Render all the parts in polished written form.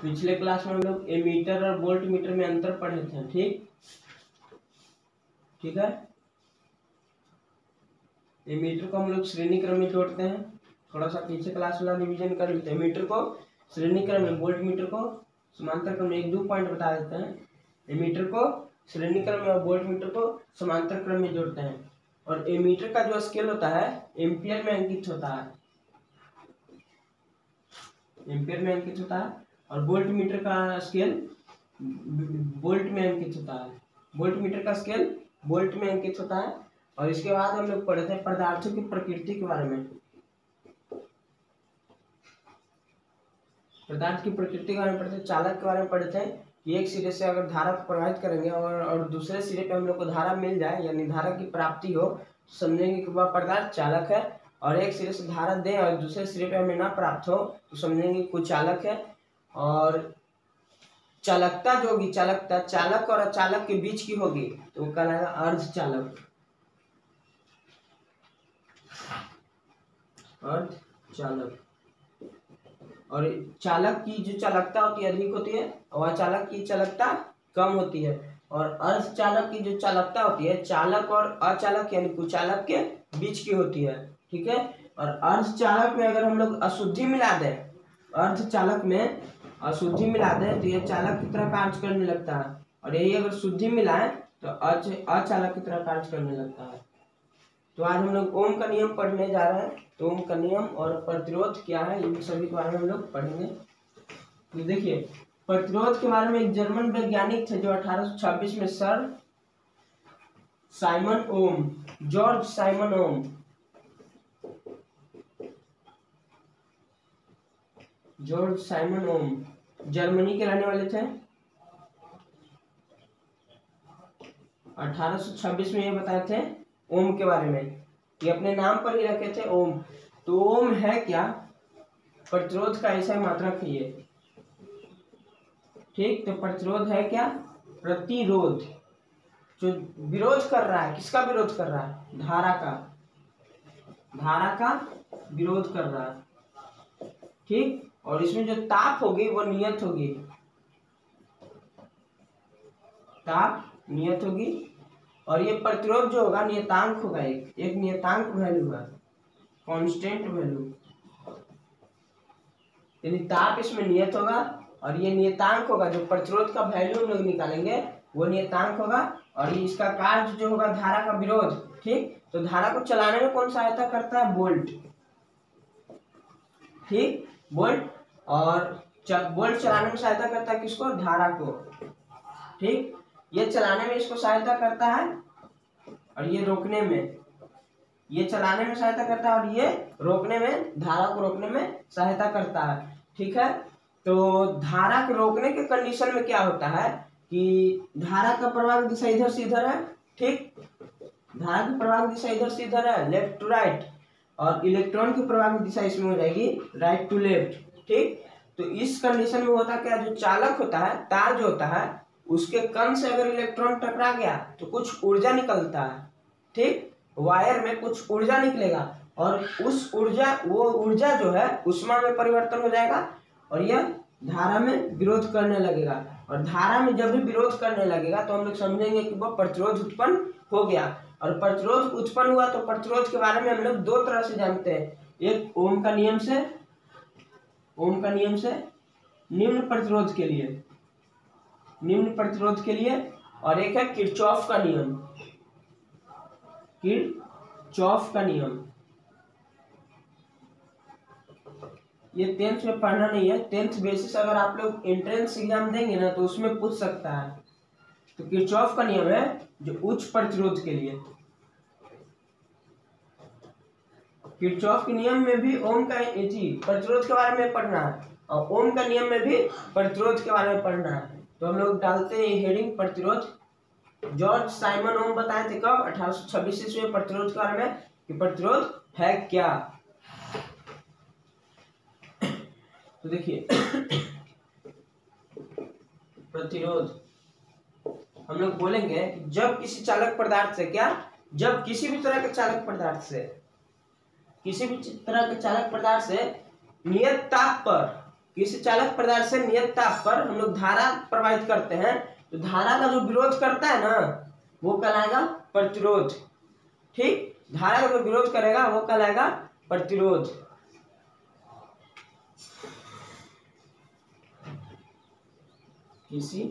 पिछले क्लास में हम लोग एमीटर और वोल्ट मीटर में अंतर पढ़े थे। ठीक है। एमीटर को हम लोग श्रेणी क्रम में जोड़ते हैं। थोड़ा सा पीछे क्लास वाला रिवीजन कर लेते हैं। एमीटर को श्रेणी क्रम में, वोल्ट मीटर को समांतर क्रम में। 1-2 पॉइंट बता देते हैं। एमीटर को श्रेणी क्रम में और वोल्ट मीटर को समांतर क्रम में जोड़ते हैं। और एमीटर का जो स्केल होता है एम्पियर में अंकित होता है, एम्पियर में अंकित होता है। और वोल्ट मीटर का स्केल वोल्ट में अंकित होता है। वोल्ट मीटर का स्केल वोल्ट में अंकित होता है। और इसके बाद हम लोग पढ़े थे पदार्थों की प्रकृति के बारे में। पदार्थ की प्रकृति के बारे में पढ़ते थे। चालक के बारे में पढ़े थे कि एक सिरे से अगर धारा को प्रवाहित करेंगे और दूसरे सिरे पे हम लोग को धारा मिल जाए, यानी धारा की प्राप्ति हो, तो समझेंगे कि वह पदार्थ चालक है। और एक सिरे से धारा दें और दूसरे सिरे पे हमें ना प्राप्त हो तो समझेंगे कुचालक है। और चालकता जो होगी, चालकता चालक और अचालक के बीच की होगी तो वो कहलाएगा अर्धचालक। अर्धचालक। और चालक की जो चालकता होती है अधिक होती है और अचालक की चालकता कम होती है। और अर्धचालक की जो चालकता होती है चालक और अचालक यानी कुचालक के बीच की होती है। ठीक है। और अर्धचालक में अगर हम लोग अशुद्धि मिला दें, अर्धचालक में अशुद्धि मिला दें तो ये चालक की तरह कार्य करने लगता है। और यही अगर शुद्धि मिलाएं तो अचालक की तरह कार्य करने लगता है। तो आज हम लोग ओम का नियम पढ़ने जा रहे हैं। तो ओम का नियम और प्रतिरोध क्या है इन सभी के बारे में हम लोग पढ़ेंगे। तो देखिए, प्रतिरोध के बारे में एक जर्मन वैज्ञानिक थे जो 1826 में सर साइमन ओम, जॉर्ज साइमन ओम, जॉर्ज साइमन ओम जर्मनी के रहने वाले थे। 1826 में ये बताए थे ओम के बारे में, ये अपने नाम पर ही रखे थे ओम। तो ओम है क्या? प्रतिरोध का ऐसा मात्रक है ये। ठीक। तो प्रतिरोध है क्या? प्रतिरोध। जो विरोध कर रहा है, किसका विरोध कर रहा है? धारा का, धारा का विरोध कर रहा है। ठीक। और इसमें जो ताप होगी वो नियत होगी, ताप नियत होगी। और ये प्रतिरोध जो होगा नियतांक होगा, एक नियतांक वैल्यू है, कांस्टेंट वैल्यू, यानी ताप इसमें नियत होगा और ये नियतांक होगा। जो प्रतिरोध का वैल्यू हम लोग निकालेंगे वो नियतांक होगा। और इसका कार्य जो होगा धारा का विरोध। ठीक। तो धारा को चलाने में कौन सहायता करता है? वोल्ट। ठीक, वोल्ट। और वोल्ट चलाने में सहायता करता है किसको? धारा को। ठीक। ये चलाने में इसको सहायता करता है और ये रोकने में, ये चलाने में सहायता करता है और ये रोकने में, धारा को रोकने में सहायता करता है। ठीक है। तो धारा को रोकने के कंडीशन में क्या होता है कि धारा का प्रवाह दिशा इधर से इधर है। ठीक। धारा की प्रवाह दिशा इधर से इधर है, लेफ्ट टू राइट। और इलेक्ट्रॉन की प्रवाह दिशा इसमें हो जाएगी राइट टू लेफ्ट। ठीक। तो इस कंडीशन में होता क्या, जो चालक होता है, तार जो होता है, उसके कण से अगर इलेक्ट्रॉन टकरा गया तो कुछ ऊर्जा निकलता है। ठीक। वायर में कुछ ऊर्जा निकलेगा और उस ऊर्जा, वो ऊर्जा जो है ऊष्मा में परिवर्तन हो जाएगा और यह धारा में विरोध करने लगेगा। और धारा में जब भी विरोध करने लगेगा तो हम लोग समझेंगे कि वह प्रतिरोध उत्पन्न हो गया। और प्रतिरोध उत्पन्न हुआ तो प्रतिरोध के बारे में हम लोग 2 तरह से जानते हैं। एक ओम का नियम से, ओम का नियम से निम्न प्रतिरोध के लिए, निम्न प्रतिरोध के लिए। और एक है किरचॉफ का नियम, किरचॉफ का नियम। ये 10th में पढ़ना नहीं है। 10th बेसिस अगर आप लोग एंट्रेंस एग्जाम देंगे ना तो उसमें पूछ सकता है। तो किरचॉफ का नियम है जो उच्च प्रतिरोध के लिए। किरचॉफ के नियम में भी ओम का प्रतिरोध के बारे में पढ़ना है और ओम का नियम में भी प्रतिरोध के बारे में पढ़ना है। तो हम लोग डालते हैं हेडिंग प्रतिरोध। जॉर्ज साइमन ओम बताए थे कब? 1826 ईस्वी में प्रतिरोध के बारे में कि प्रतिरोध है क्या। तो देखिए प्रतिरोध हम लोग बोलेंगे जब किसी चालक पदार्थ से, क्या? जब किसी भी तरह के चालक पदार्थ से, किसी भी तरह के चालक पदार्थ से नियत ताप पर किसी चालक पदार्थ से नियत ताप पर हम लोग धारा प्रवाहित करते हैं, तो धारा का जो विरोध करता है ना वो कहलाएगा प्रतिरोध। ठीक, धारा का जो विरोध करेगा वो कहलाएगा प्रतिरोध। किसी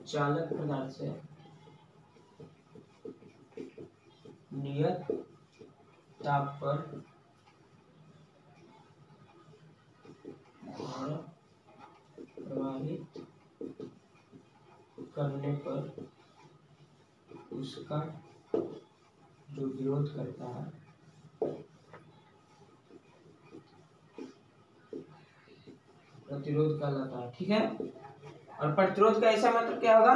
चालक पदार्थ से नियत ताप पर धारा प्रवाहित करने पर उसका जो विरोध करता है प्रतिरोध कहलाता है। ठीक है, और प्रतिरोध का ऐसा मतलब क्या होगा,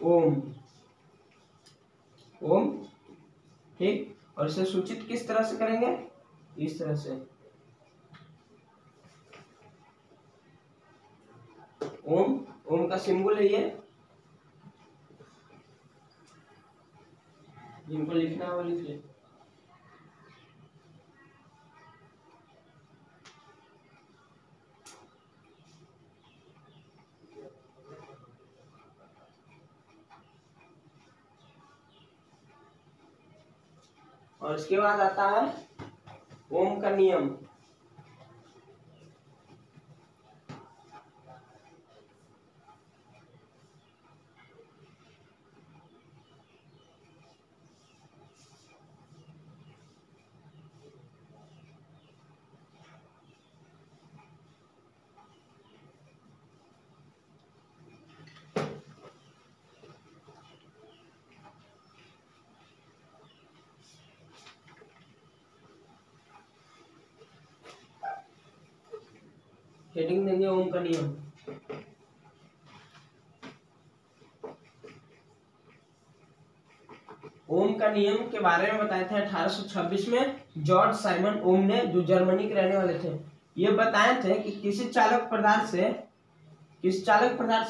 ओम। ओम, ठीक, और इसे सूचित किस तरह से करेंगे, इस तरह से। ओम, ओम का सिंबल है ये, जिनको लिखना है वो लिख ले। और इसके बाद आता है ओम का नियम। हेडिंग देंगे ओम का नियम। ओम का नियम के बारे में बताए थे 1826 में जॉर्ज साइमन ओम ने, जो जर्मनी के रहने वाले थे। ये बताए थे कि किसी चालक पदार्थ से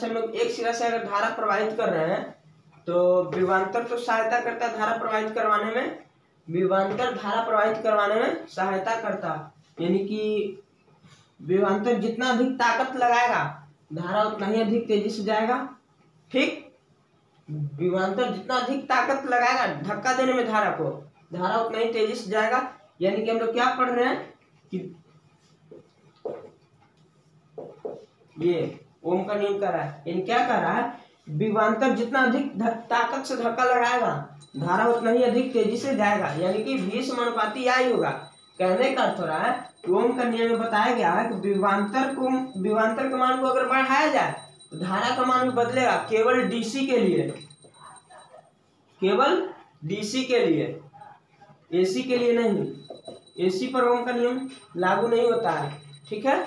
हम लोग एक सिरा से अगर धारा प्रवाहित कर रहे हैं तो विभवांतर तो सहायता करता है धारा प्रवाहित करवाने में, विभवांतर धारा प्रवाहित करवाने में सहायता करता, यानी कि विभवांतर जितना अधिक ताकत लगाएगा धारा उतना ही अधिक तेजी से जाएगा। ठीक, विभवांतर जितना अधिक ताकत लगाएगा धक्का देने में धारा को, धारा उतना ही तेजी से जाएगा। यानी कि हम लोग क्या पढ़ रहे हैं कि ये ओम का नियम कर रहा है, यानी क्या कर रहा है, विभवांतर जितना अधिक ताकत से धक्का लगाएगा धारा उतना ही अधिक तेजी से जाएगा, यानी कि V समानुपाती I होगा। कहने का अर्थ हो रहा है ओम का नियम में बताया गया है कि विभवांतर के मान को अगर बढ़ाया जाए तो धारा का मान भी बदलेगा, केवल डीसी के लिए, केवल डीसी के लिए, एसी के लिए नहीं। एसी पर ओम का नियम लागू नहीं होता है। ठीक है,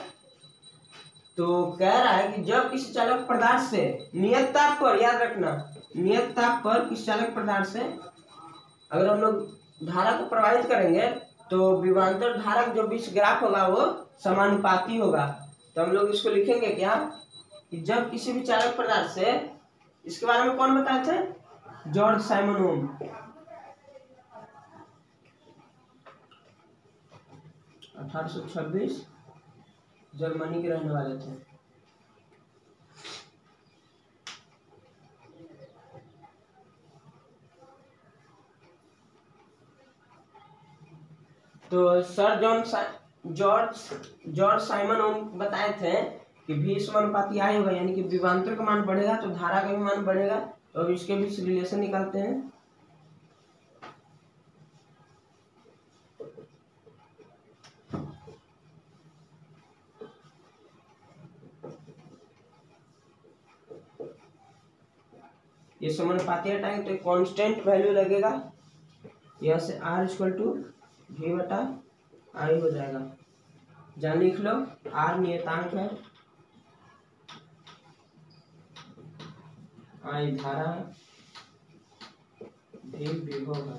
तो कह रहा है कि जब किसी चालक पदार्थ से नियत ताप पर, याद रखना, नियत ताप पर किसी चालक पदार्थ से अगर हम लोग धारा को प्रवाहित करेंगे तो विभवांतर धारा जो बीच ग्राफ होगा वो समानुपाती होगा। तो हम लोग इसको लिखेंगे क्या कि जब किसी भी चालक पदार्थ से, इसके बारे में कौन बताए थे, जॉर्ज साइमन ओम। 1826 जर्मनी के रहने वाले थे। तो सर जॉर्ज साइमन ओम बताए थे कि V समानुपाती I होगा, यानी कि विभवांतर का मान बढ़ेगा तो धारा का भी मान बढ़ेगा। तो अब इसके बीच रिलेशन निकालते हैं। ये समानुपाती हटाएंगे तो कांस्टेंट वैल्यू लगेगा, यहाँ से R = V/I हो जाएगा। जान लिख लो, R नियतांक है, I धारा है, V विभव है।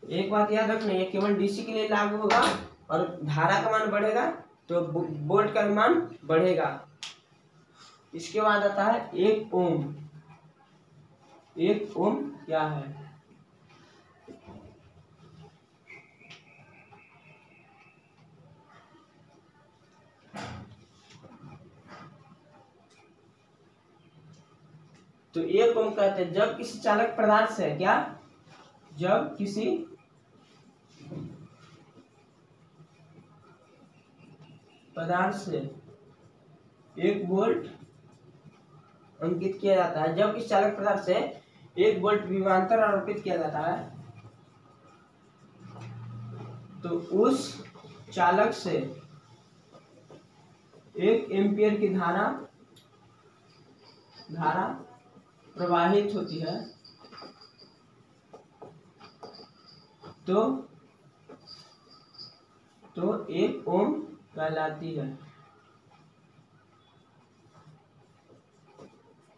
एक बात याद रखना, ये केवल डीसी के लिए लागू होगा और धारा का मान बढ़ेगा तो वोल्ट का मान बढ़ेगा। इसके बाद आता है 1 ओम। 1 ओम क्या है, तो 1 ओम कहते हैं जब किसी चालक पदार्थ से, क्या, जब किसी पदार्थ से 1 वोल्ट अंकित किया जाता है, जब किसी चालक पदार्थ से 1 वोल्ट विभवांतर आरोपित किया जाता है, तो उस चालक से 1 एम्पियर की धारा प्रवाहित होती है, तो 1 ओम कहलाती है।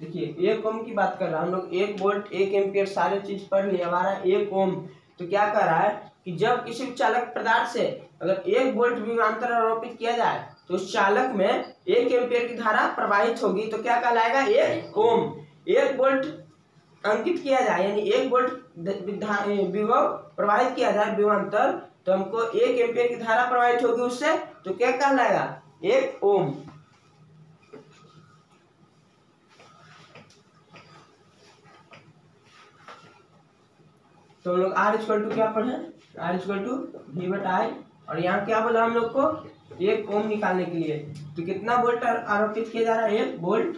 देखिए 1 ओम की बात कर रहा हम लोग, 1 वोल्ट 1 एम्पियर सारे चीज पढ़ लिया, हमारा 1 ओम। तो क्या कह रहा है कि जब किसी चालक पदार्थ से अगर 1 वोल्ट विभवांतर आरोपित किया जाए तो उस चालक में 1 एम्पियर की धारा प्रवाहित होगी, तो क्या कहलाएगा, 1 ओम। 1 वोल्ट अंकित किया जाए यानी 1 वोल्ट विभव प्रवाहित किया जाए विभवांतर, तो हमको 1 एम्पियर की धारा प्रवाहित होगी उससे, तो क्या कहलाएगा, 1 ओम। तो हम लोग R इक्वल टू क्या पढ़े, R इक्वल टू V/I, और यहाँ क्या बोला हम लोग को, 1 ओम निकालने के लिए। तो कितना वोल्ट आरोपित किया जा रहा है, 1 वोल्ट,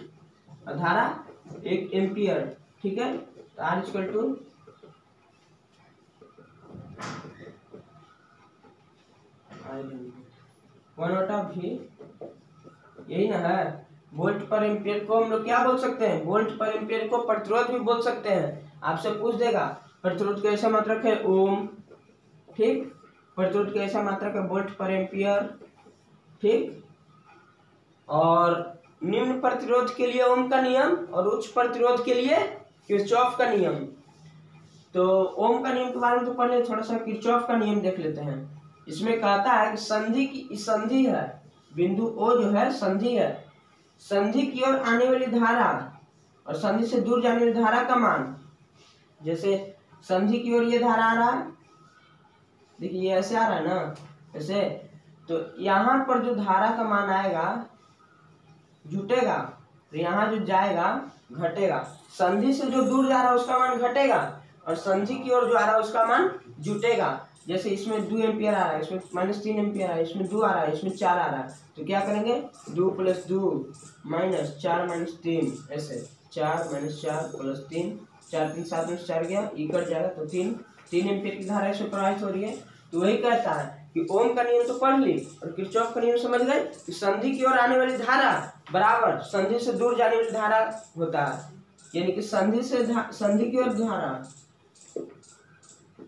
धारा 1 एम्पियर, ठीक है। तो R इक्वल टू 1/V, यही ना है। वोल्ट पर एम्पियर को हम लोग क्या बोल सकते हैं, वोल्ट पर एम्पियर को प्रतिरोध भी बोल सकते हैं। आपसे पूछ देगा प्रतिरोध का ऐसा मात्रक है ओम, ठीक, प्रतिरोध का ऐसा मात्रक है वोल्ट पर एम्पियर, ठीक, और निम्न प्रतिरोध के लिए ओम का नियम और उच्च प्रतिरोध के लिए किरचॉफ का नियम। तो ओम का नियम के बारे में तो पहले थोड़ा सा किरचॉफ का नियम देख लेते हैं। इसमें कहता है कि संधि है, बिंदु ओ जो है संधि है, संधि की ओर आने वाली धारा और संधि से दूर जाने वाली धारा का मान, जैसे संधि की ओर ये धारा आ रहा है, देखिए ये ऐसे आ रहा है ना, ऐसे, तो यहाँ पर जो धारा का मान आएगा जुटेगा, तो यहाँ जो जाएगा घटेगा। संधि से जो दूर जा रहा है उसका मान घटेगा और संधि की ओर जो आ रहा है उसका मान जुटेगा। जैसे इसमें 2 एम्पियर आ रहा है, इसमें -3 एम्पियर आ रहा है, इसमें 2 आ रहा है, इसमें 4 आ रहा है, तो क्या करेंगे, 2 + 2 -4 - 3, ऐसे 4 - 4 + 3, 4 3 7 में 4 गया, ई कट जाएगा, तो 3 एम्पियर की धारा इसमें प्रवाहित हो रही है। तो वही कहता है कि ओम का नियम तो पढ़ ली और किरचॉफ का नियम समझ गए कि संधि की ओर आने वाली धारा बराबर संधि से दूर जाने वाली धारा होता है, यानी कि संधि की ओर धारा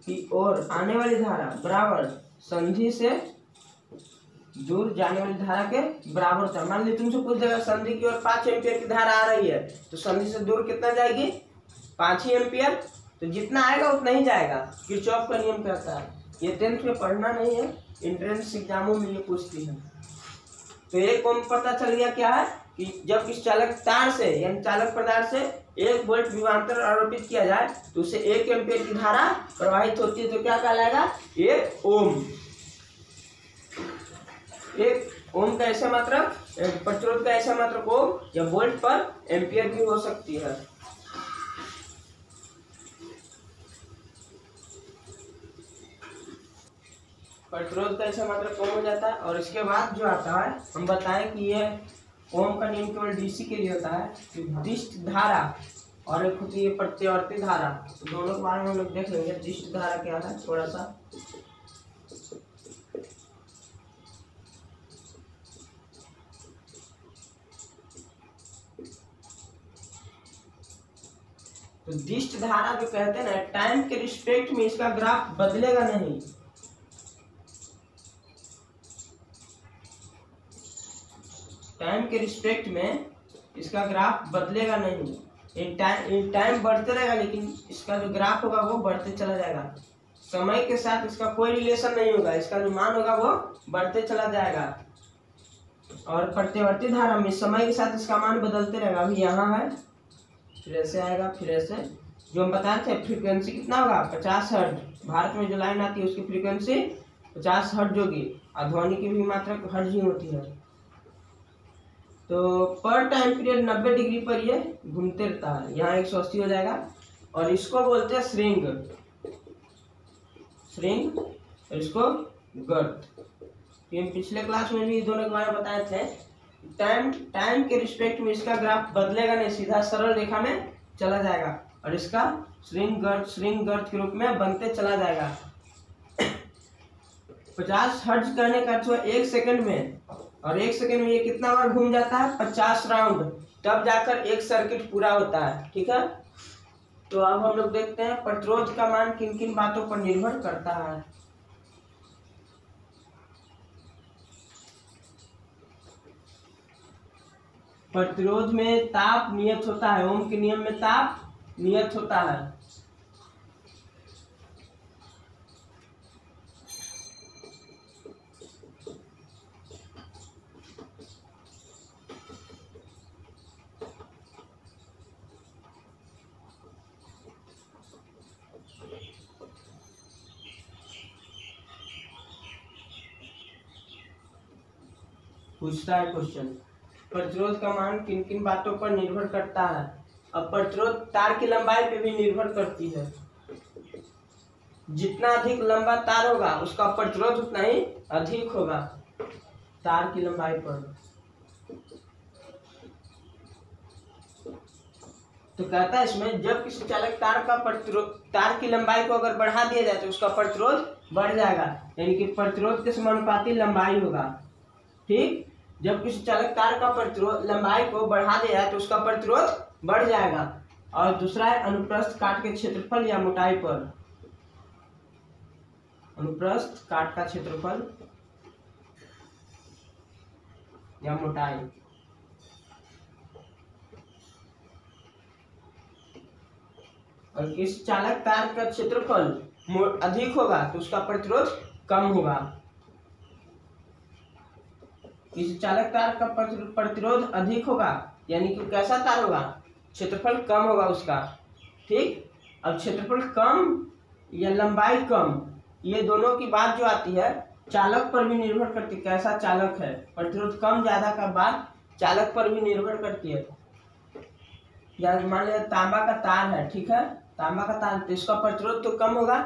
की ओर आने वाली धारा बराबर संधि से दूर जाने वाली धारा के बराबर होता है। मान ली तुमसे पूछ देगा संधि की ओर 5 एम्पियर की धारा आ रही है, तो संधि से दूर कितना जाएगी, 5 ही एम्पियर, तो जितना आएगा उतना ही जाएगा। किरचॉफ का नियम कहता है, ये 10th में पढ़ना नहीं है, एंट्रेंस एग्जामों में ये पूछती है। तो एक ओम पता चल गया क्या है कि जब इस चालक तार से यानी चालक पदार्थ से 1 वोल्ट विभवांतर आरोपित किया जाए तो उसे 1 एम्पियर की धारा प्रवाहित होती है, तो क्या कहलाएगा, 1 ओम। 1 ओम का ऐसा मात्रक, प्रतिरोध का ऐसा मात्रक ओम या वोल्ट पर एम्पियर भी हो सकती है। प्रतिरोध का ऐसा मात्रक ओम हो जाता है। और इसके बाद जो आता है हम बताएं कि ये ओम का नियम केवल डीसी के लिए होता है, दिष्ट धारा और एक होती है प्रत्यावर्ती धारा। तो दोनों के बारे में हम लोग देख लेंगे। दिष्ट धारा क्या है थोड़ा सा, तो दिष्ट धारा जो कहते हैं ना, टाइम के रिस्पेक्ट में इसका ग्राफ बदलेगा नहीं। टाइम के रिस्पेक्ट में इसका ग्राफ बदलेगा नहीं। इन टाइम बढ़ते रहेगा, लेकिन इसका जो ग्राफ होगा वो बढ़ते चला जाएगा। समय के साथ इसका कोई रिलेशन नहीं होगा, इसका जो मान होगा वो बढ़ते चला जाएगा। और प्रत्यावर्ती धारा में समय के साथ इसका मान बदलते रहेगा। अभी यहाँ है, फिर ऐसे आएगा, फिर ऐसे। जो हम बताए थे फ्रीक्वेंसी कितना होगा, 50 हर्ट्ज। भारत में जो लाइन आती है उसकी फ्रीक्वेंसी 50 हर्ट्ज होगी। ध्वनि की भी मात्रा हर्ट्ज ही होती है। तो पर टाइम पीरियड 90 डिग्री पर ये घूमते रहता है। यहाँ 180 हो जाएगा। और इसको बोलते हैं श्रिंग, श्रिंग, और इसको गर्थ। हम पिछले क्लास में भी दोनों के बारे में बताए थे। टाइम के रिस्पेक्ट में इसका ग्राफ बदलेगा नहीं, सीधा सरल रेखा में चला जाएगा और इसका श्रिंग गर्थ के रूप में बनते चला जाएगा। 50 हर्ट्ज कहने का अर्थ हुआ 1 सेकंड में, और 1 सेकंड में ये कितना बार घूम जाता है? 50 राउंड, तब जाकर एक सर्किट पूरा होता है। ठीक है, तो अब हम लोग देखते हैं प्रतिरोध का मान किन किन बातों पर निर्भर करता है। प्रतिरोध में ताप नियत होता है, ओम के नियम में ताप नियत होता है। पूछता है क्वेश्चन, प्रतिरोध का मान किन किन बातों पर निर्भर करता है। अब प्रतिरोध तार की लंबाई पे भी निर्भर करती है। जितना अधिक लंबा तार होगा उसका प्रतिरोध उतना ही अधिक होगा तार की लंबाई पर। तो कहता है इसमें जब किसी चालक तार का प्रतिरोध, तार की लंबाई को अगर बढ़ा दिया जाए तो उसका प्रतिरोध बढ़ जाएगा, यानी कि प्रतिरोध के समानुपाती लंबाई होगा। ठीक, जब किसी चालक तार का प्रतिरोध लंबाई को बढ़ा दिया जाए तो उसका प्रतिरोध बढ़ जाएगा। और दूसरा है अनुप्रस्थ काट के क्षेत्रफल या मोटाई पर। अनुप्रस्थ काट का क्षेत्रफल या मोटाई। और किसी चालक तार का क्षेत्रफल अधिक होगा तो उसका प्रतिरोध कम होगा। किसी चालक तार का प्रतिरोध अधिक होगा यानी कि कैसा तार होगा? क्षेत्रफल कम होगा उसका। ठीक, अब क्षेत्रफल कम या लंबाई कम, ये दोनों की बात जो आती है चालक पर भी निर्भर करती है, कैसा चालक है। प्रतिरोध कम ज्यादा का बात चालक पर भी निर्भर करती है। या मान लिया तांबा का तार है, ठीक है, तांबा का तार, तो इसका प्रतिरोध तो कम होगा।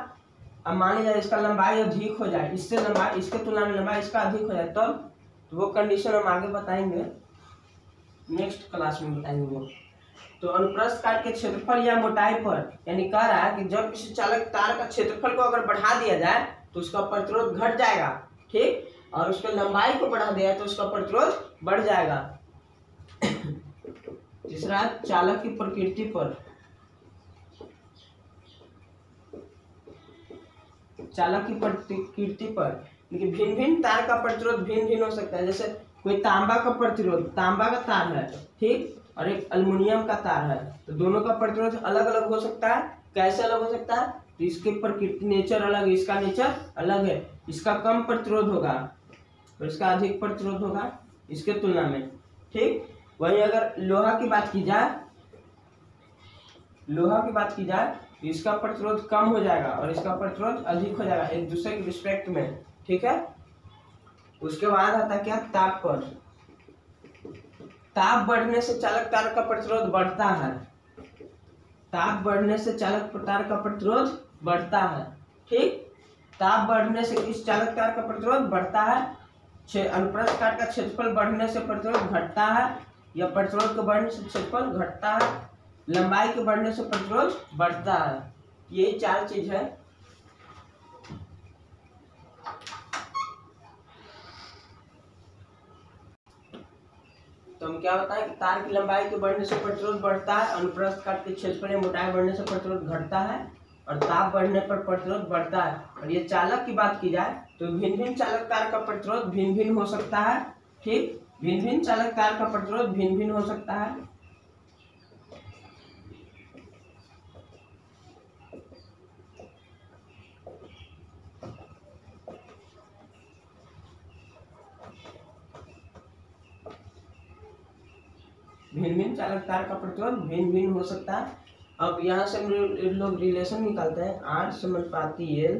अब मान लीजिए इसका लंबाई अधिक हो जाए, इससे लंबाई, इसके तुलना में लंबाई इसका अधिक हो जाए, तो वो कंडीशन हम आगे बताएंगे, नेक्स्ट क्लास में बताएंगे वो। तो अनुप्रस्थ काट के क्षेत्रफल या मोटाई पर, यानी कह रहा है कि जब किसी चालक तार का क्षेत्रफल को अगर बढ़ा दिया जाए तो उसका प्रतिरोध घट जाएगा। ठीक, और उसके लंबाई को बढ़ा दिया तो उसका प्रतिरोध बढ़ जाएगा। तीसरा चालक की प्रकृति पर। चालक की प्रकृति पर भिन्न भिन्न तार का प्रतिरोध भिन्न भिन्न हो सकता है। जैसे कोई तांबा का प्रतिरोध, तांबा का तार है, ठीक, और एक अल्युमिनियम का तार है, तो दोनों का प्रतिरोध अलग अलग हो सकता है। कैसे अलग हो सकता है? तो इसके प्रकृति नेचर अलग है, इसका नेचर अलग है। इसका कम प्रतिरोध होगा और इसका अधिक प्रतिरोध होगा इसके तुलना में। ठीक, वहीं अगर लोहा की बात की जाए, लोहा की बात की जाए तो इसका प्रतिरोध कम हो जाएगा और इसका प्रतिरोध अधिक हो जाएगा एक दूसरे के रिस्पेक्ट में। ठीक है, उसके बाद आता है क्या? ताप पर। ताप बढ़ने से चालक तार का प्रतिरोध बढ़ता है। ताप बढ़ने से चालक तार का प्रतिरोध बढ़ता है। ठीक, ताप बढ़ने से किस चालक तार का प्रतिरोध बढ़ता है? अनुप्रस्थ काट का क्षेत्रफल बढ़ने से प्रतिरोध घटता है, या प्रतिरोध के बढ़ने से क्षेत्रफल घटता है, लंबाई के बढ़ने से प्रतिरोध बढ़ता है। यही चार चीज है। तो हम क्या बताएं कि तार की लंबाई के बढ़ने से प्रतिरोध बढ़ता है, अनुप्रस्थ काट के क्षेत्रफल या मोटाई बढ़ने से प्रतिरोध घटता है, और ताप बढ़ने पर प्रतिरोध बढ़ता है। और ये चालक की बात की जाए तो भिन्न भिन्न चालक तार का प्रतिरोध भिन्न भिन्न हो सकता है। ठीक, भिन्न भिन्न चालक तार का प्रतिरोध भिन्न भिन्न हो सकता है। भिन्न भिन्न चालक तार का प्रतिरोध भिन्न भिन्न हो सकता है। अब यहाँ से हम लोग रिलेशन निकालते हैं। R समानुपाती L,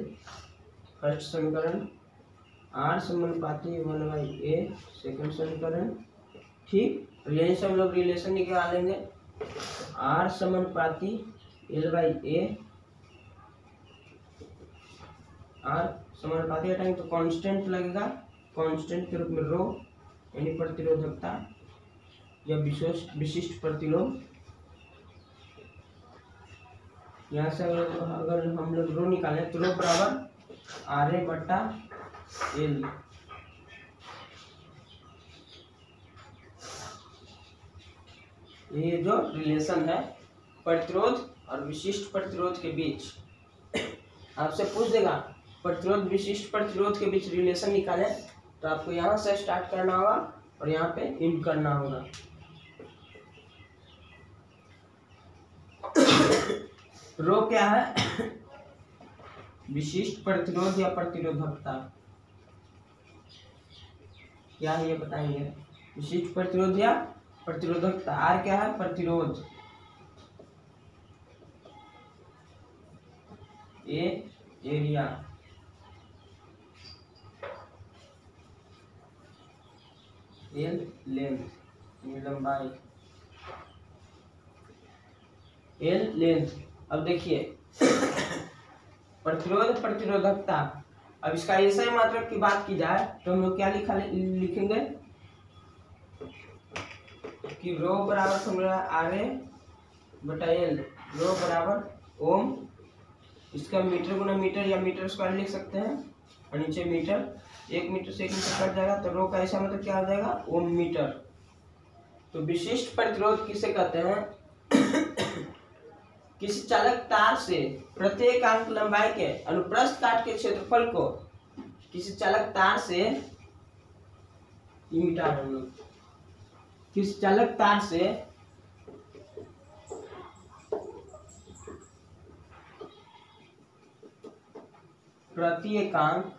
फर्स्ट समीकरण, R समानुपाती 1/A, सेकंड समीकरण। ठीक, तो यही से हम लोग रिलेशन निकालेंगे। R समानुपाती L/A, R समानुपाती हटाएंगे तो कांस्टेंट लगेगा, कांस्टेंट के रूप में रो यानी प्रतिरोधकता या विशिष्ट प्रतिलोम। यहाँ से अगर हम लोग रो निकालें तो रो बराबर RA/L। ये जो रिलेशन है प्रतिरोध और विशिष्ट प्रतिरोध के बीच, आपसे पूछ देगा प्रतिरोध विशिष्ट प्रतिरोध के बीच रिलेशन निकालें, तो आपको यहाँ से स्टार्ट करना होगा और यहाँ पे एंड करना होगा। रो क्या है? विशिष्ट प्रतिरोध या प्रतिरोधकता, क्या है ये बताएंगे। विशिष्ट प्रतिरोध या प्रतिरोधकता। आर क्या है? प्रतिरोध। ए एरिया, एल लेंथ लंबाई, एल लेंथ। अब देखिए प्रतिरोध प्रतिरोधकता, अब इसका ऐसे मात्रा की बात की जाए तो हम लोग क्या लिखेंगे कि रो बराबर फॉर्मूला RA/L, रो बराबर ओम, इसका मीटर गुना मीटर या मीटर स्क्वायर लिख सकते हैं और नीचे मीटर, 1 मीटर से 1 मीटर कट जाएगा तो रो का ऐसा मतलब क्या हो जाएगा? ओम मीटर। तो विशिष्ट प्रतिरोध किसे कहते हैं? किसी चालक तार से प्रत्येक अंक लंबाई के अनुप्रस्थ काट के क्षेत्रफल को, किसी चालक तार से किसी चालक तार से प्रत्येकांक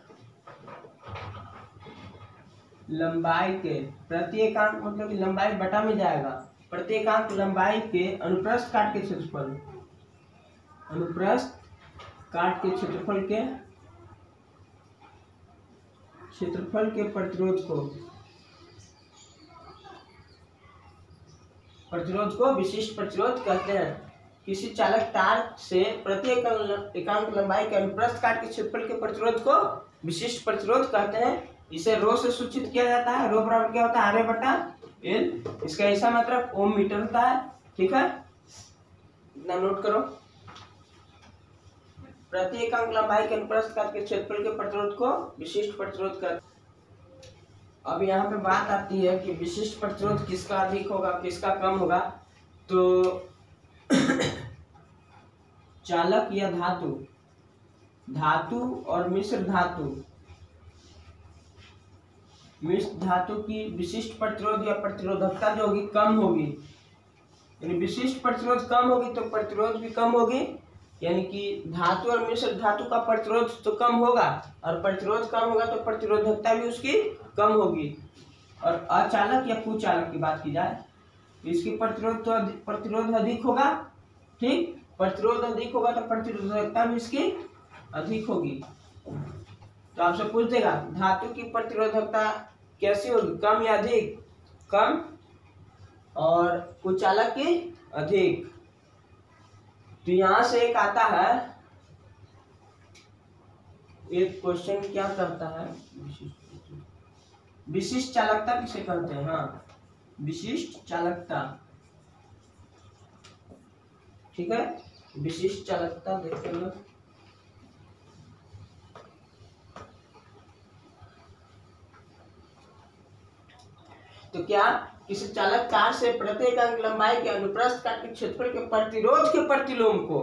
लंबाई के, प्रत्येकांक मतलब कि लंबाई बटा में जाएगा, प्रत्येकांक लंबाई के अनुप्रस्थ काट के क्षेत्रफल, अनुप्रस्थ काट के क्षेत्रफल के प्रतिरोध को विशिष्ट प्रतिरोध कहते हैं। किसी चालक तार से प्रत्येक एकांक लंबाई के अनुप्रस्थ काट के क्षेत्रफल के प्रतिरोध को विशिष्ट प्रतिरोध कहते हैं। इसे रो से सूचित किया जाता है। रो बराबर क्या होता है? RA/L। इसका ऐसा मतलब ओम मीटर होता है। ठीक है, इतना नोट करो। प्रत्येक अंक लंबाई के अनुप्रस्थ काट के क्षेत्रफल के प्रतिरोध को विशिष्ट प्रतिरोध कहते हैं। अब यहाँ पे बात आती है कि विशिष्ट प्रतिरोध किसका अधिक होगा, किसका कम होगा। तो चालक या धातु और मिश्र धातु की विशिष्ट प्रतिरोध या प्रतिरोधकता जो होगी कम होगी, यानी विशिष्ट प्रतिरोध कम होगी तो प्रतिरोध भी कम होगी, यानी कि धातु और मिश्र धातु का प्रतिरोध तो कम होगा और प्रतिरोध कम होगा तो प्रतिरोधकता भी उसकी कम होगी। और अचालक या कुचालक की बात की जाए तो इसकी प्रतिरोध अधिक होगा। ठीक, प्रतिरोध अधिक होगा तो प्रतिरोधकता भी इसकी अधिक होगी। तो आपसे पूछ देगा धातु की प्रतिरोधकता कैसी होगी, कम या अधिक? कम। और कुचालक की अधिक। तो यहां से एक आता है, एक क्वेश्चन क्या कहता है, विशिष्ट चालकता किसे कहते हैं? हाँ, विशिष्ट चालकता। ठीक है, विशिष्ट चालकता देखते हैं। तो क्या किसी चालक तार से प्रत्येक अंक लंबाई के अनुप्रस्थ काट के क्षेत्रफल के प्रतिरोध के प्रतिलोम को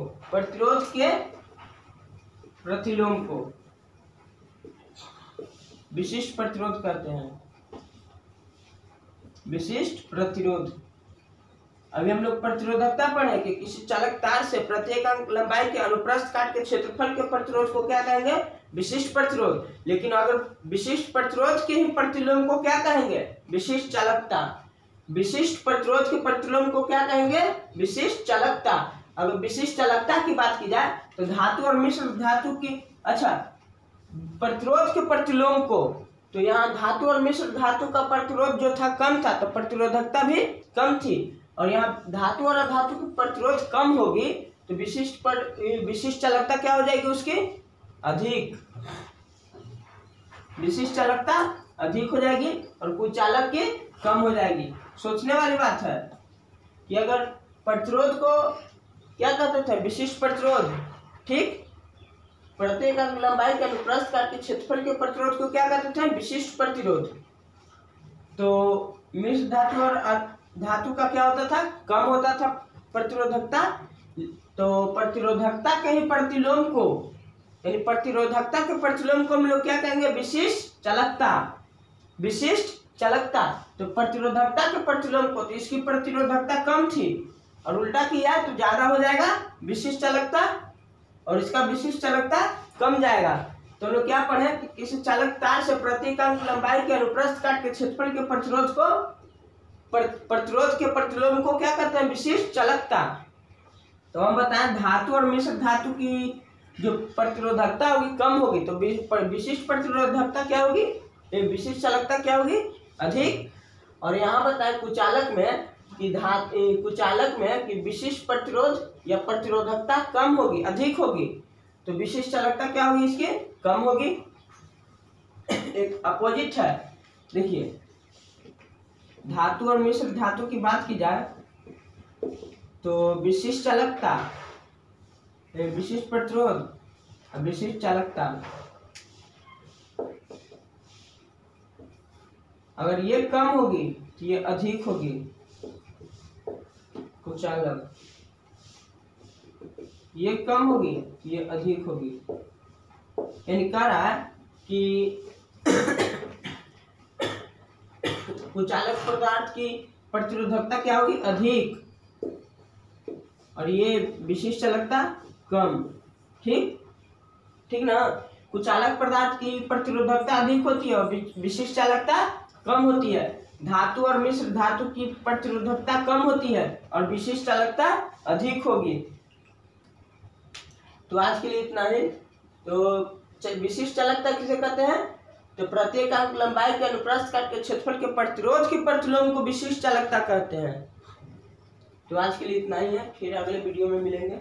विशिष्ट प्रतिरोध कहते हैं। विशिष्ट प्रतिरोध। अभी हम लोग प्रतिरोधकता पढ़े कि किसी चालक तार से प्रत्येक अंक लंबाई के अनुप्रस्थ काट के क्षेत्रफल के प्रतिरोध को क्या कहेंगे? विशिष्ट प्रतिरोध। लेकिन अगर विशिष्ट प्रतिरोध के ही प्रतिलोम को क्या कहेंगे? विशिष्ट चालकता। विशिष्ट प्रतिरोध के प्रतिलोम को क्या कहेंगे? विशिष्ट चालकता। अगर विशिष्ट चालकता की बात की जाए तो धातु और मिश्र धातु की, अच्छा, प्रतिरोध के प्रतिलोम को, तो यहाँ धातु और मिश्र धातु का प्रतिरोध जो था कम था, तो प्रतिरोधकता भी कम थी। और यहाँ धातु और अधातु की प्रतिरोध कम होगी तो विशिष्ट चालकता क्या हो जाएगी उसकी? अधिक। विशिष्ट चालकता अधिक हो जाएगी और कुचालक की कम हो जाएगी। सोचने वाली बात है कि अगर प्रतिरोध को क्या कहते थे? विशिष्ट प्रतिरोध, ठीक। प्रत्येक अंक लंबाई के अनुप्रस्थ काट के क्षेत्रफल के प्रतिरोध को क्या कहते थे? विशिष्ट प्रतिरोध। तो मिश्र धातु और धातु का क्या होता था? कम होता था प्रतिरोधकता। तो प्रतिरोधकता के ही प्रतिलोम को, यानी प्रतिरोधकता के प्रतिलोम को हम लोग क्या कहेंगे? विशिष्ट चालकता। विशिष्ट चालकता। तो प्रतिरोधकता के प्रतिलोम को, तो इसकी प्रतिरोधकता कम थी और उल्टा किया तो ज्यादा हो जाएगा विशिष्ट चालकता, और इसका विशिष्ट चालकता कम जाएगा। तो हम लोग क्या पढ़े कि किसी चालक तार से प्रत्येक अंक लंबाई के अनुप्रस्थ काट के क्षेत्रफल के प्रतिरोध के प्रतिलोम को क्या कहते हैं? विशिष्ट चालकता। तो हम बताएं धातु और मिश्र धातु की जो प्रतिरोधकता होगी कम होगी, तो विशिष्ट प्रतिरोधकता क्या होगी? विशिष्ट चालकता क्या होगी? अधिक। और यहाँ बताएं कुचालक में कि विशिष्ट प्रतिरोध या प्रतिरोधकता कम होगी, अधिक होगी, तो विशिष्ट चालकता क्या होगी? इसकी कम होगी। एक अपोजिट है। देखिए धातु और मिश्र धातु की बात की जाए तो विशिष्ट चालकता, विशिष्ट प्रतिरोध, विशिष्ट चालकता, अगर ये कम होगी तो ये अधिक होगी कुचालक, ये कम होगी तो ये अधिक होगी। यानी कह रहा है कि कुचालक पदार्थ की प्रतिरोधकता क्या होगी? अधिक, और ये विशिष्ट चालकता कम। ठीक ना। कुचालक पदार्थ की प्रतिरोधकता अधिक होती है और विशिष्ट चालकता कम होती है। धातु और मिश्र धातु की प्रतिरोधकता कम होती है और विशिष्ट चालकता अधिक होगी। तो आज के लिए इतना ही। तो विशिष्ट चालकता किसे कहते हैं? तो प्रत्येक अंक लंबाई के अनुप्रस्थ काट के क्षेत्रफल के प्रतिरोध के प्रतिलोम को विशिष्ट चालकता कहते हैं। तो आज के लिए इतना ही है, फिर अगले वीडियो में मिलेंगे।